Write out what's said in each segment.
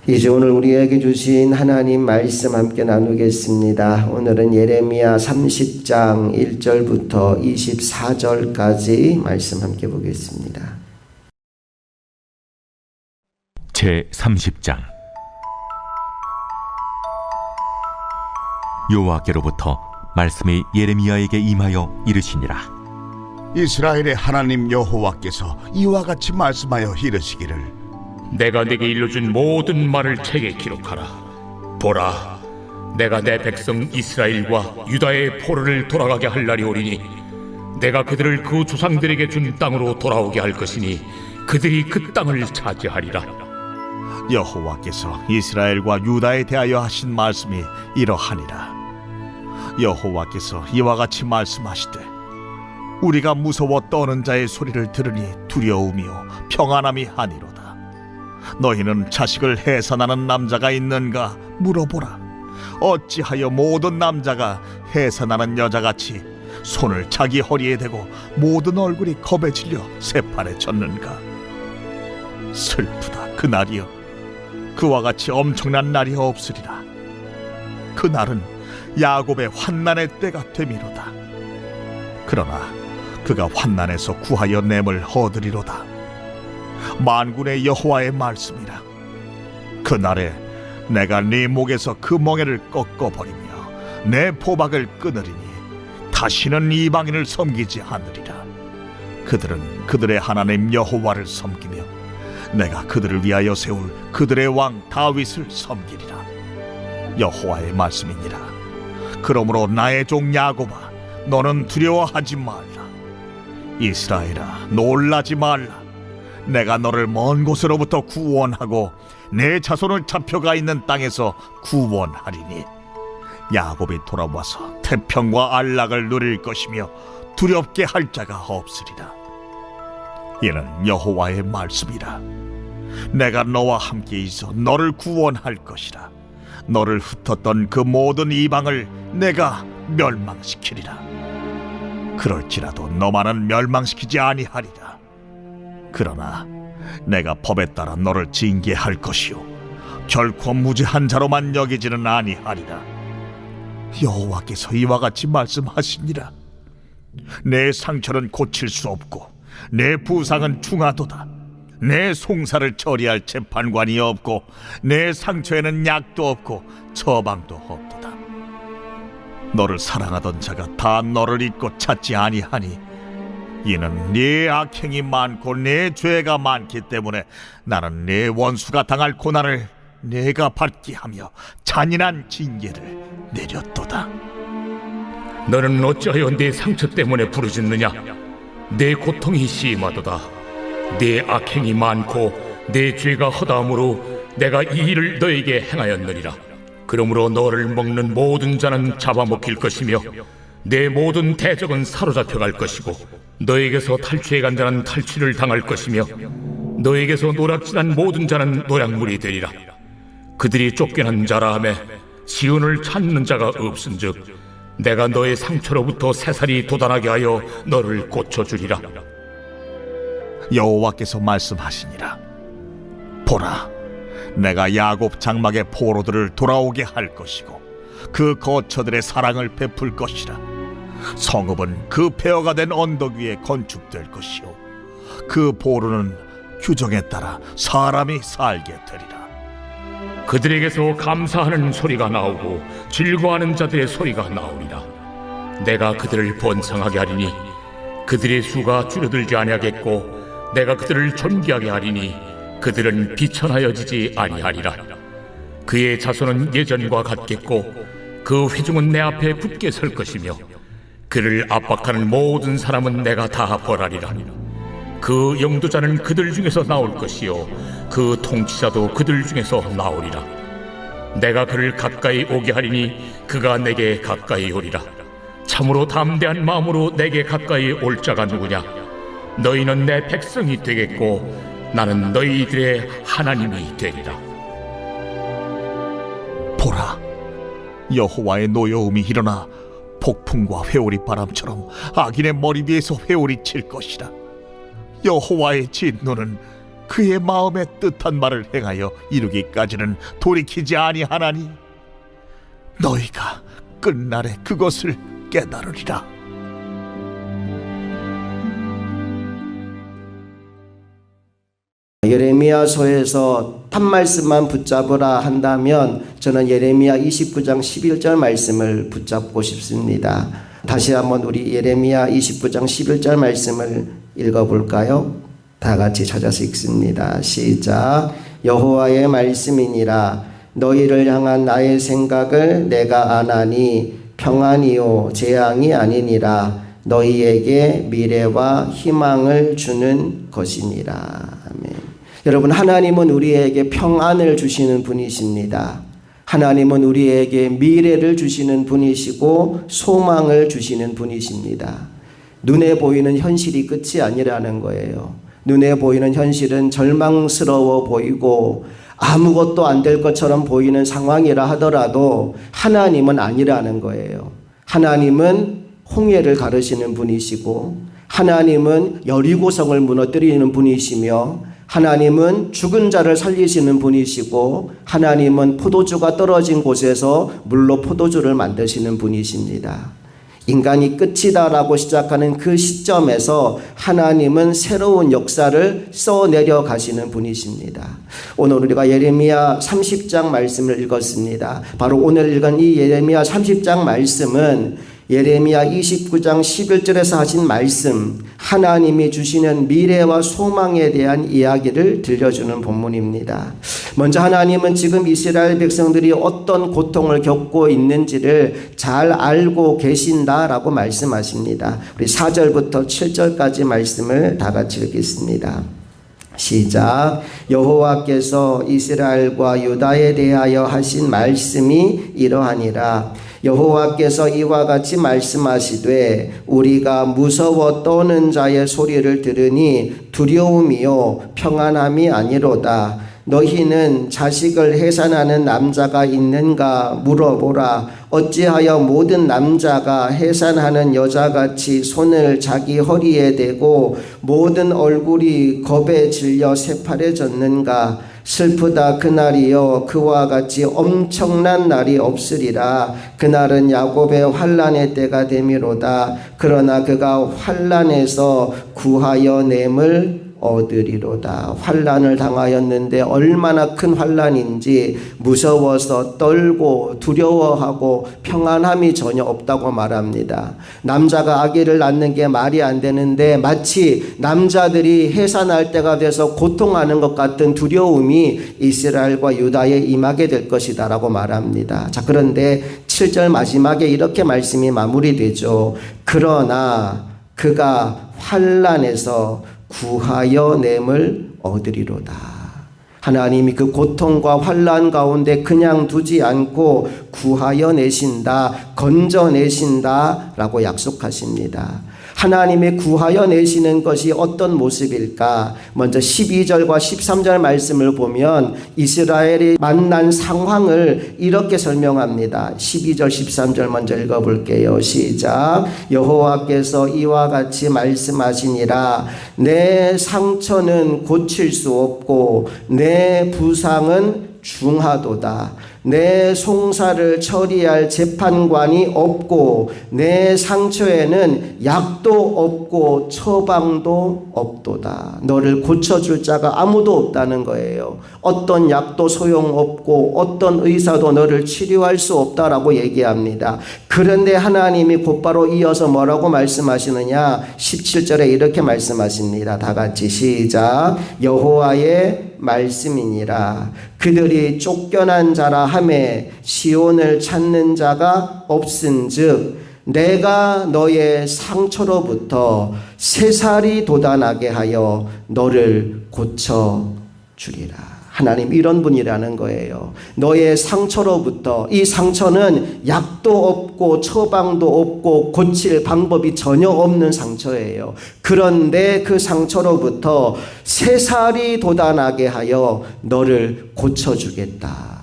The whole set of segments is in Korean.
이제 오늘 우리에게 주신 하나님 말씀 함께 나누겠습니다. 오늘은 예레미야 30장 1절부터 24절까지 말씀 함께 보겠습니다. 제 30장. 여호와께로부터 말씀이 예레미야에게 임하여 이르시니라. 이스라엘의 하나님 여호와께서 이와 같이 말씀하여 이르시기를, 내가 네게 일러준 모든 말을 책에 기록하라. 보라, 내가 내 백성 이스라엘과 유다의 포로를 돌아가게 할 날이 오리니 내가 그들을 그 조상들에게 준 땅으로 돌아오게 할 것이니 그들이 그 땅을 차지하리라. 여호와께서 이스라엘과 유다에 대하여 하신 말씀이 이러하니라. 여호와께서 이와 같이 말씀하시되, 우리가 무서워 떠는 자의 소리를 들으니 두려움이요 평안함이 아니로다. 너희는 자식을 해산하는 남자가 있는가 물어보라. 어찌하여 모든 남자가 해산하는 여자같이 손을 자기 허리에 대고 모든 얼굴이 겁에 질려 세판에 젖는가? 슬프다 그날이여. 그와 같이 엄청난 날이 없으리라. 그날은 야곱의 환난의 때가 되미로다. 그러나 그가 환난에서 구하여 냄을 얻으리로다. 만군의 여호와의 말씀이라. 그날에 내가 네 목에서 그 멍에를 꺾어버리며 내 포박을 끊으리니 다시는 이방인을 섬기지 않으리라. 그들은 그들의 하나님 여호와를 섬기며 내가 그들을 위하여 세울 그들의 왕 다윗을 섬기리라. 여호와의 말씀이니라. 그러므로 나의 종 야곱아, 너는 두려워하지 말라. 이스라엘아, 놀라지 말라. 내가 너를 먼 곳으로부터 구원하고 내 자손을 잡혀가 있는 땅에서 구원하리니 야곱이 돌아와서 태평과 안락을 누릴 것이며 두렵게 할 자가 없으리라. 이는 여호와의 말씀이라. 내가 너와 함께 있어 너를 구원할 것이라. 너를 흩었던 그 모든 이방을 내가 멸망시키리라. 그럴지라도 너만은 멸망시키지 아니하리라. 그러나 내가 법에 따라 너를 징계할 것이요 결코 무죄한 자로만 여기지는 아니하리라. 여호와께서 이와 같이 말씀하시니라. 내 상처는 고칠 수 없고 내 부상은 중하도다. 내 송사를 처리할 재판관이 없고 내 상처에는 약도 없고 처방도 없도다. 너를 사랑하던 자가 다 너를 잊고 찾지 아니하니 이는 네 악행이 많고 네 죄가 많기 때문에 나는 네 원수가 당할 고난을 내가 받게 하며 잔인한 징계를 내렸도다. 너는 어찌하여 내 상처 때문에 부르짖느냐? 내 고통이 심하도다. 내 악행이 많고 내 죄가 허다함으로 내가 이 일을 너에게 행하였느니라. 그러므로 너를 먹는 모든 자는 잡아먹힐 것이며 내 모든 대적은 사로잡혀 갈 것이고 너에게서 탈취해 간 자는 탈취를 당할 것이며 너에게서 노략질한 모든 자는 노략물이 되리라. 그들이 쫓겨난 자라 하매 시온을 찾는 자가 없은즉 내가 너의 상처로부터 새살이 돋아나게 하여 너를 고쳐주리라. 여호와께서 말씀하시니라. 보라, 내가 야곱 장막의 포로들을 돌아오게 할 것이고 그 거처들의 사랑을 베풀 것이라. 성읍은 그 폐허가 된 언덕 위에 건축될 것이요 그 보루는 규정에 따라 사람이 살게 되리라. 그들에게서 감사하는 소리가 나오고 즐거워하는 자들의 소리가 나오리라. 내가 그들을 번성하게 하리니 그들의 수가 줄어들지 아니하겠고 내가 그들을 존귀하게 하리니 그들은 비천하여지지 아니하리라. 그의 자손은 예전과 같겠고 그 회중은 내 앞에 굳게 설 것이며 그를 압박하는 모든 사람은 내가 다 벌하리라. 그 영도자는 그들 중에서 나올 것이요 그 통치자도 그들 중에서 나오리라. 내가 그를 가까이 오게 하리니 그가 내게 가까이 오리라. 참으로 담대한 마음으로 내게 가까이 올 자가 누구냐? 너희는 내 백성이 되겠고 나는 너희들의 하나님이 되리라. 보라, 여호와의 노여움이 일어나 폭풍과 회오리 바람처럼 악인의 머리 위에서 회오리 칠 것이라. 여호와의 진노는 그의 마음에 뜻한 말을 행하여 이루기까지는 돌이키지 아니하나니 너희가 끝날에 그것을 깨달으리라. 예레미야서에서 한 말씀만 붙잡으라 한다면 저는 예레미야 29장 11절 말씀을 붙잡고 싶습니다. 다시 한번 우리 예레미야 29장 11절 말씀을 읽어볼까요? 다 같이 찾아서 읽습니다. 시작. 여호와의 말씀이니라. 너희를 향한 나의 생각을 내가 아나니 평안이요 재앙이 아니니라. 너희에게 미래와 희망을 주는 것이니라. 아멘. 여러분, 하나님은 우리에게 평안을 주시는 분이십니다. 하나님은 우리에게 미래를 주시는 분이시고 소망을 주시는 분이십니다. 눈에 보이는 현실이 끝이 아니라는 거예요. 눈에 보이는 현실은 절망스러워 보이고 아무것도 안 될 것처럼 보이는 상황이라 하더라도 하나님은 아니라는 거예요. 하나님은 홍해를 가르시는 분이시고 하나님은 여리고성을 무너뜨리는 분이시며 하나님은 죽은 자를 살리시는 분이시고 하나님은 포도주가 떨어진 곳에서 물로 포도주를 만드시는 분이십니다. 인간이 끝이다라고 시작하는 그 시점에서 하나님은 새로운 역사를 써내려 가시는 분이십니다. 오늘 우리가 예레미야 30장 말씀을 읽었습니다. 바로 오늘 읽은 이 예레미야 30장 말씀은 예레미야 29장 11절에서 하신 말씀, 하나님이 주시는 미래와 소망에 대한 이야기를 들려주는 본문입니다. 먼저 하나님은 지금 이스라엘 백성들이 어떤 고통을 겪고 있는지를 잘 알고 계신다라고 말씀하십니다. 우리 4절부터 7절까지 말씀을 다 같이 읽겠습니다. 시작. 여호와께서 이스라엘과 유다에 대하여 하신 말씀이 이러하니라. 여호와께서 이와 같이 말씀하시되 우리가 무서워 떠는 자의 소리를 들으니 두려움이요 평안함이 아니로다. 너희는 자식을 해산하는 남자가 있는가 물어보라. 어찌하여 모든 남자가 해산하는 여자같이 손을 자기 허리에 대고 모든 얼굴이 겁에 질려 새파래졌는가. 슬프다 그날이요 그와 같이 엄청난 날이 없으리라. 그날은 야곱의 환난의 때가 되미로다. 그러나 그가 환난에서 구하여 냄을 얻으리로다. 환난을 당하였는데 얼마나 큰 환난인지 무서워서 떨고 두려워하고 평안함이 전혀 없다고 말합니다. 남자가 아기를 낳는 게 말이 안 되는데 마치 남자들이 해산할 때가 돼서 고통하는 것 같은 두려움이 이스라엘과 유다에 임하게 될 것이다 라고 말합니다. 자, 그런데 7절 마지막에 이렇게 말씀이 마무리되죠. 그러나 그가 환난에서 구하여 냄을 얻으리로다. 하나님이 그 고통과 환난 가운데 그냥 두지 않고 구하여 내신다, 건져내신다 라고 약속하십니다. 하나님의 구하여 내시는 것이 어떤 모습일까? 먼저 12절과 13절 말씀을 보면 이스라엘이 만난 상황을 이렇게 설명합니다. 12절 13절 먼저 읽어볼게요. 시작. 여호와께서 이와 같이 말씀하시니라. 내 상처는 고칠 수 없고 내 부상은 중하도다. 내 송사를 처리할 재판관이 없고 내 상처에는 약도 없고 처방도 없도다. 너를 고쳐줄 자가 아무도 없다는 거예요. 어떤 약도 소용없고 어떤 의사도 너를 치료할 수 없다라고 얘기합니다. 그런데 하나님이 곧바로 이어서 뭐라고 말씀하시느냐? 17절에 이렇게 말씀하십니다. 다 같이 시작. 여호와의 말씀이니라. 그들이 쫓겨난 자라 하매 시온을 찾는 자가 없은즉 내가 너의 상처로부터 새살이 돋아나게 하여 너를 고쳐 주리라. 하나님 이런 분이라는 거예요. 너의 상처로부터, 이 상처는 약도 없고 처방도 없고 고칠 방법이 전혀 없는 상처예요. 그런데 그 상처로부터 새살이 돋아나게 하여 너를 고쳐주겠다.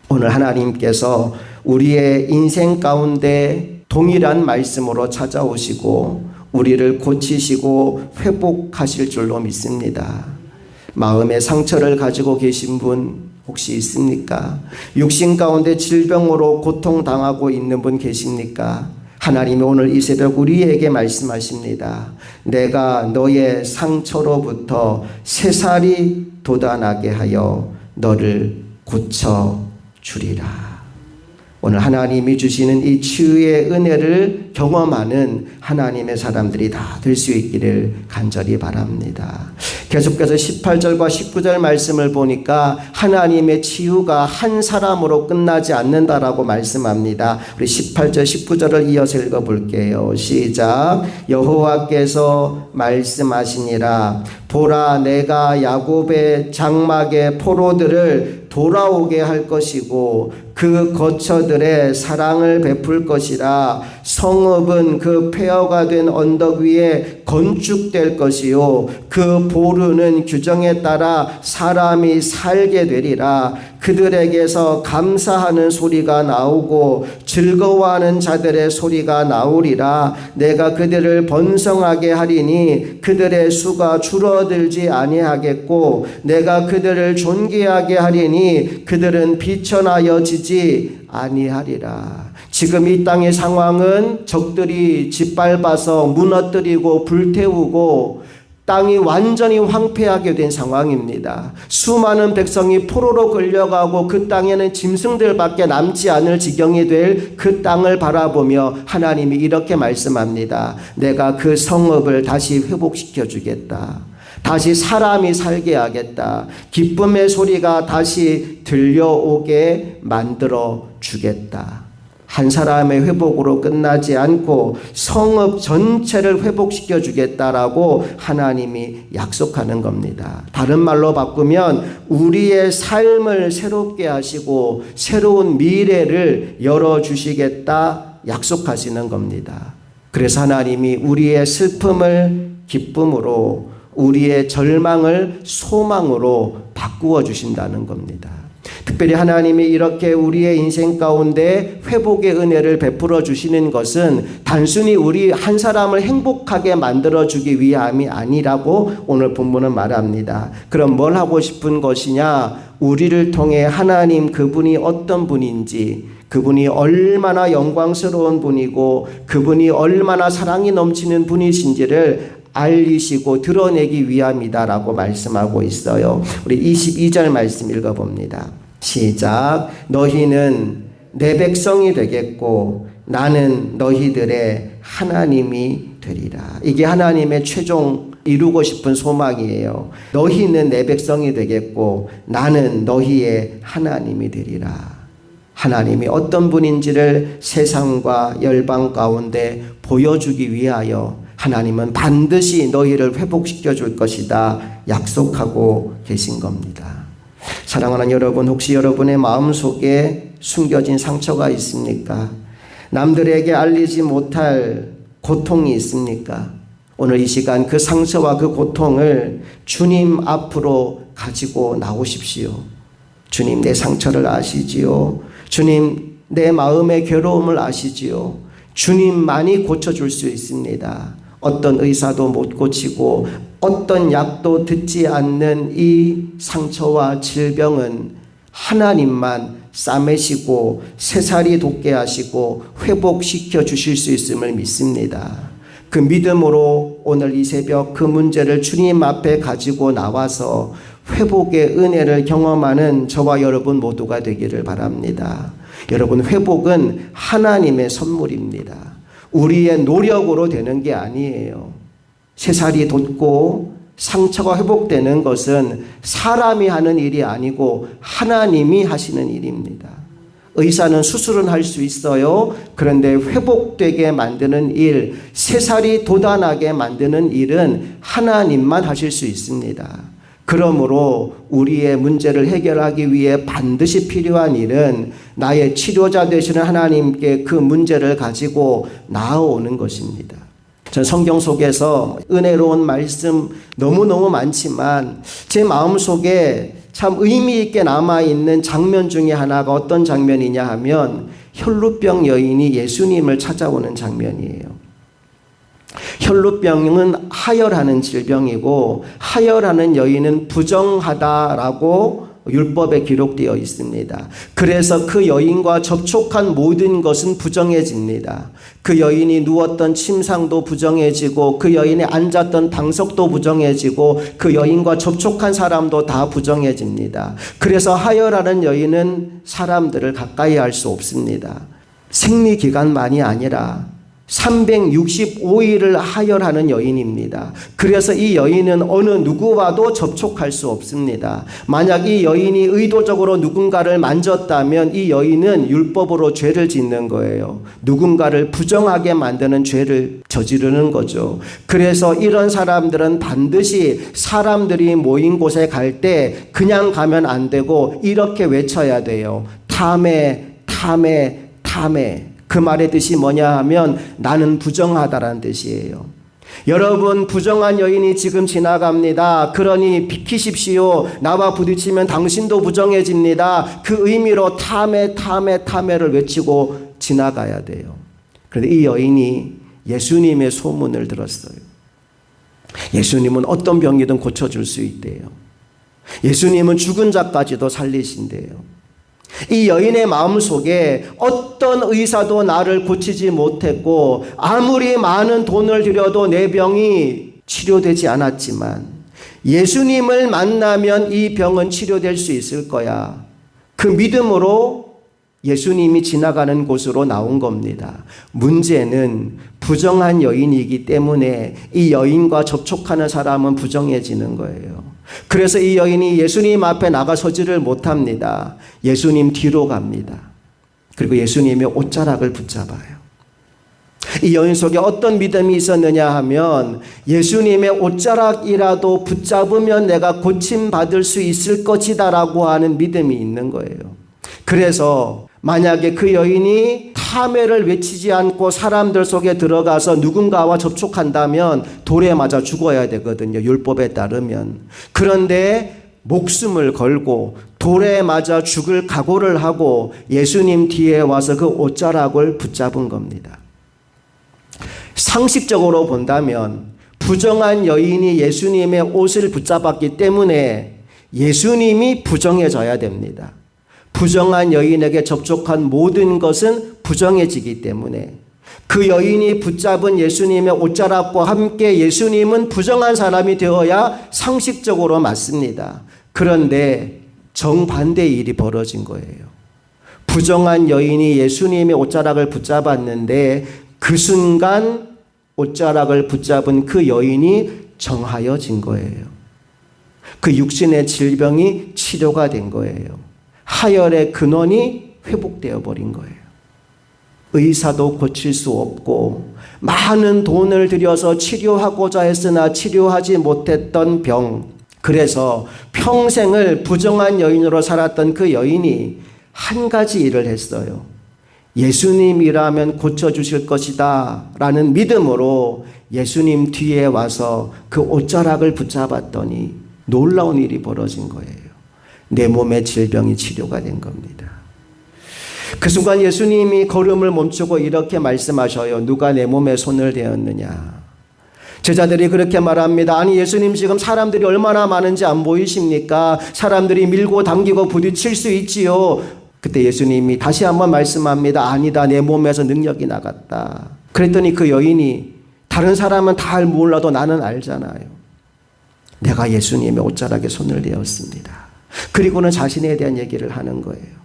오늘 하나님께서 우리의 인생 가운데 동일한 말씀으로 찾아오시고 우리를 고치시고 회복하실 줄로 믿습니다. 마음의 상처를 가지고 계신 분 혹시 있습니까? 육신 가운데 질병으로 고통당하고 있는 분 계십니까? 하나님이 오늘 이 새벽 우리에게 말씀하십니다. 내가 너의 상처로부터 새살이 돋아나게 하여 너를 고쳐주리라. 오늘 하나님이 주시는 이 치유의 은혜를 경험하는 하나님의 사람들이 다 될 수 있기를 간절히 바랍니다. 계속해서 18절과 19절 말씀을 보니까 하나님의 치유가 한 사람으로 끝나지 않는다라고 말씀합니다. 우리 18절 19절을 이어서 읽어볼게요. 시작. 여호와께서 말씀하시니라. 보라, 내가 야곱의 장막의 포로들을 돌아오게 할 것이고 그 거처들의 사랑을 베풀 것이라. 성읍은 그 폐허가 된 언덕 위에 건축될 것이요 그 보루는 규정에 따라 사람이 살게 되리라. 그들에게서 감사하는 소리가 나오고 즐거워하는 자들의 소리가 나오리라. 내가 그들을 번성하게 하리니 그들의 수가 줄어들지 아니하겠고 내가 그들을 존귀하게 하리니 그들은 비천하여지지 아니하리라. 지금 이 땅의 상황은 적들이 짓밟아서 무너뜨리고 불태우고 땅이 완전히 황폐하게 된 상황입니다. 수많은 백성이 포로로 끌려가고 그 땅에는 짐승들밖에 남지 않을 지경이 될 그 땅을 바라보며 하나님이 이렇게 말씀합니다. 내가 그 성읍을 다시 회복시켜 주겠다. 다시 사람이 살게 하겠다. 기쁨의 소리가 다시 들려오게 만들어 주겠다. 한 사람의 회복으로 끝나지 않고 성읍 전체를 회복시켜 주겠다라고 하나님이 약속하는 겁니다. 다른 말로 바꾸면 우리의 삶을 새롭게 하시고 새로운 미래를 열어주시겠다 약속하시는 겁니다. 그래서 하나님이 우리의 슬픔을 기쁨으로, 우리의 절망을 소망으로 바꾸어 주신다는 겁니다. 특별히 하나님이 이렇게 우리의 인생 가운데 회복의 은혜를 베풀어 주시는 것은 단순히 우리 한 사람을 행복하게 만들어 주기 위함이 아니라고 오늘 본문은 말합니다. 그럼 뭘 하고 싶은 것이냐? 우리를 통해 하나님 그분이 어떤 분인지, 그분이 얼마나 영광스러운 분이고 그분이 얼마나 사랑이 넘치는 분이신지를 알리시고 드러내기 위함이다라고 말씀하고 있어요. 우리 22절 말씀 읽어봅니다. 시작. 너희는 내 백성이 되겠고 나는 너희들의 하나님이 되리라. 이게 하나님의 최종 이루고 싶은 소망이에요. 너희는 내 백성이 되겠고 나는 너희의 하나님이 되리라. 하나님이 어떤 분인지를 세상과 열방 가운데 보여주기 위하여 하나님은 반드시 너희를 회복시켜 줄 것이다 약속하고 계신 겁니다. 사랑하는 여러분, 혹시 여러분의 마음속에 숨겨진 상처가 있습니까? 남들에게 알리지 못할 고통이 있습니까? 오늘 이 시간 그 상처와 그 고통을 주님 앞으로 가지고 나오십시오. 주님, 내 상처를 아시지요. 주님, 내 마음의 괴로움을 아시지요. 주님만이 고쳐줄 수 있습니다. 어떤 의사도 못 고치고 어떤 약도 듣지 않는 이 상처와 질병은 하나님만 싸매시고 새살이 돋게 하시고 회복시켜 주실 수 있음을 믿습니다. 그 믿음으로 오늘 이 새벽 그 문제를 주님 앞에 가지고 나와서 회복의 은혜를 경험하는 저와 여러분 모두가 되기를 바랍니다. 여러분, 회복은 하나님의 선물입니다. 우리의 노력으로 되는 게 아니에요. 새살이 돋고 상처가 회복되는 것은 사람이 하는 일이 아니고 하나님이 하시는 일입니다. 의사는 수술은 할 수 있어요. 그런데 회복되게 만드는 일, 새살이 돋아나게 만드는 일은 하나님만 하실 수 있습니다. 그러므로 우리의 문제를 해결하기 위해 반드시 필요한 일은 나의 치료자 되시는 하나님께 그 문제를 가지고 나아오는 것입니다. 전 성경 속에서 은혜로운 말씀 너무너무 많지만 제 마음속에 참 의미 있게 남아있는 장면 중에 하나가 어떤 장면이냐 하면 혈루병 여인이 예수님을 찾아오는 장면이에요. 혈루병은 하혈하는 질병이고 하혈하는 여인은 부정하다라고 율법에 기록되어 있습니다. 그래서 그 여인과 접촉한 모든 것은 부정해집니다. 그 여인이 누웠던 침상도 부정해지고 그 여인이 앉았던 방석도 부정해지고 그 여인과 접촉한 사람도 다 부정해집니다. 그래서 하혈하는 여인은 사람들을 가까이 할 수 없습니다. 생리기간만이 아니라 365일을 하혈하는 여인입니다. 그래서 이 여인은 어느 누구와도 접촉할 수 없습니다. 만약 이 여인이 의도적으로 누군가를 만졌다면 이 여인은 율법으로 죄를 짓는 거예요. 누군가를 부정하게 만드는 죄를 저지르는 거죠. 그래서 이런 사람들은 반드시 사람들이 모인 곳에 갈 때 그냥 가면 안 되고 이렇게 외쳐야 돼요. 탐해, 탐해, 탐해. 그 말의 뜻이 뭐냐 하면 나는 부정하다라는 뜻이에요. 여러분, 부정한 여인이 지금 지나갑니다. 그러니 비키십시오. 나와 부딪히면 당신도 부정해집니다. 그 의미로 탐해, 탐해, 탐해를 외치고 지나가야 돼요. 그런데 이 여인이 예수님의 소문을 들었어요. 예수님은 어떤 병이든 고쳐줄 수 있대요. 예수님은 죽은 자까지도 살리신대요. 이 여인의 마음속에 어떤 의사도 나를 고치지 못했고 아무리 많은 돈을 들여도 내 병이 치료되지 않았지만 예수님을 만나면 이 병은 치료될 수 있을 거야. 그 믿음으로 예수님이 지나가는 곳으로 나온 겁니다. 문제는 부정한 여인이기 때문에 이 여인과 접촉하는 사람은 부정해지는 거예요. 그래서 이 여인이 예수님 앞에 나가서지를 못합니다. 예수님 뒤로 갑니다. 그리고 예수님의 옷자락을 붙잡아요. 이 여인 속에 어떤 믿음이 있었느냐 하면 예수님의 옷자락이라도 붙잡으면 내가 고침받을 수 있을 것이다라고 하는 믿음이 있는 거예요. 그래서 만약에 그 여인이 탐해를 외치지 않고 사람들 속에 들어가서 누군가와 접촉한다면 돌에 맞아 죽어야 되거든요. 율법에 따르면. 그런데 목숨을 걸고 돌에 맞아 죽을 각오를 하고 예수님 뒤에 와서 그 옷자락을 붙잡은 겁니다. 상식적으로 본다면 부정한 여인이 예수님의 옷을 붙잡았기 때문에 예수님이 부정해져야 됩니다. 부정한 여인에게 접촉한 모든 것은 부정해지기 때문에 그 여인이 붙잡은 예수님의 옷자락과 함께 예수님은 부정한 사람이 되어야 상식적으로 맞습니다. 그런데 정반대의 일이 벌어진 거예요. 부정한 여인이 예수님의 옷자락을 붙잡았는데 그 순간 옷자락을 붙잡은 그 여인이 정하여진 거예요. 그 육신의 질병이 치료가 된 거예요. 하혈의 근원이 회복되어 버린 거예요. 의사도 고칠 수 없고 많은 돈을 들여서 치료하고자 했으나 치료하지 못했던 병. 그래서 평생을 부정한 여인으로 살았던 그 여인이 한 가지 일을 했어요. 예수님이라면 고쳐주실 것이다 라는 믿음으로 예수님 뒤에 와서 그 옷자락을 붙잡았더니 놀라운 일이 벌어진 거예요. 내 몸의 질병이 치료가 된 겁니다. 그 순간 예수님이 걸음을 멈추고 이렇게 말씀하셔요. 누가 내 몸에 손을 대었느냐. 제자들이 그렇게 말합니다. 아니 예수님 지금 사람들이 얼마나 많은지 안 보이십니까? 사람들이 밀고 당기고 부딪힐 수 있지요. 그때 예수님이 다시 한번 말씀합니다. 아니다. 내 몸에서 능력이 나갔다. 그랬더니 그 여인이 다른 사람은 다 몰라도 나는 알잖아요. 내가 예수님의 옷자락에 손을 대었습니다. 그리고는 자신에 대한 얘기를 하는 거예요.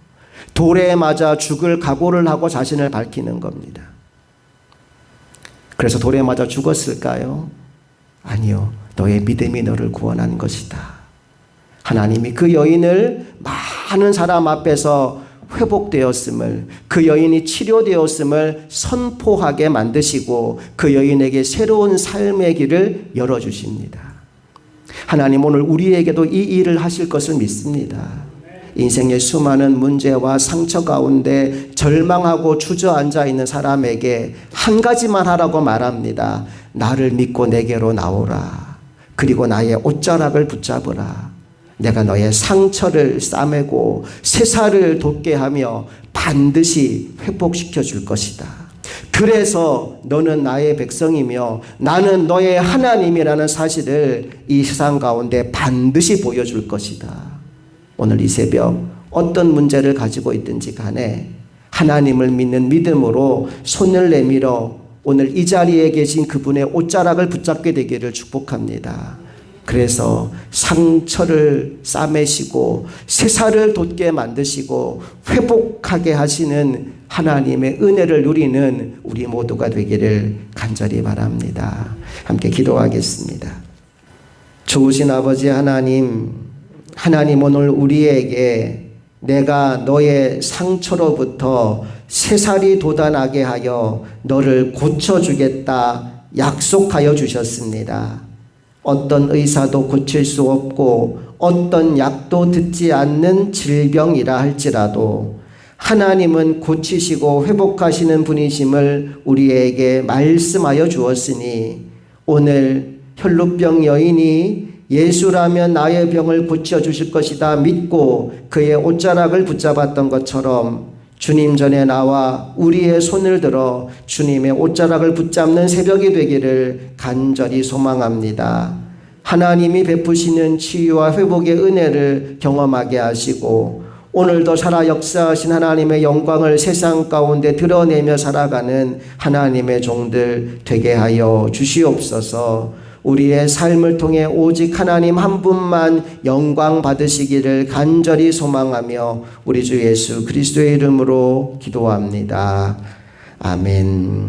돌에 맞아 죽을 각오를 하고 자신을 밝히는 겁니다. 그래서 돌에 맞아 죽었을까요? 아니요. 너의 믿음이 너를 구원한 것이다. 하나님이 그 여인을 많은 사람 앞에서 회복되었음을, 그 여인이 치료되었음을 선포하게 만드시고 그 여인에게 새로운 삶의 길을 열어주십니다. 하나님 오늘 우리에게도 이 일을 하실 것을 믿습니다. 인생의 수많은 문제와 상처 가운데 절망하고 주저앉아 있는 사람에게 한 가지만 하라고 말합니다. 나를 믿고 내게로 나오라. 그리고 나의 옷자락을 붙잡으라. 내가 너의 상처를 싸매고 새살을 돋게 하며 반드시 회복시켜 줄 것이다. 그래서 너는 나의 백성이며 나는 너의 하나님이라는 사실을 이 세상 가운데 반드시 보여줄 것이다. 오늘 이 새벽 어떤 문제를 가지고 있든지 간에 하나님을 믿는 믿음으로 손을 내밀어 오늘 이 자리에 계신 그분의 옷자락을 붙잡게 되기를 축복합니다. 그래서 상처를 싸매시고 새살을 돋게 만드시고 회복하게 하시는 하나님의 은혜를 누리는 우리 모두가 되기를 간절히 바랍니다. 함께 기도하겠습니다. 좋으신 아버지 하나님 오늘 우리에게 내가 너의 상처로부터 새살이 돋아나게 하여 너를 고쳐주겠다 약속하여 주셨습니다. 어떤 의사도 고칠 수 없고 어떤 약도 듣지 않는 질병이라 할지라도 하나님은 고치시고 회복하시는 분이심을 우리에게 말씀하여 주었으니 오늘 혈루병 여인이 예수라면 나의 병을 고쳐주실 것이다 믿고 그의 옷자락을 붙잡았던 것처럼 주님 전에 나와 우리의 손을 들어 주님의 옷자락을 붙잡는 새벽이 되기를 간절히 소망합니다. 하나님이 베푸시는 치유와 회복의 은혜를 경험하게 하시고 오늘도 살아 역사하신 하나님의 영광을 세상 가운데 드러내며 살아가는 하나님의 종들 되게 하여 주시옵소서. 우리의 삶을 통해 오직 하나님 한 분만 영광 받으시기를 간절히 소망하며 우리 주 예수 그리스도의 이름으로 기도합니다. 아멘.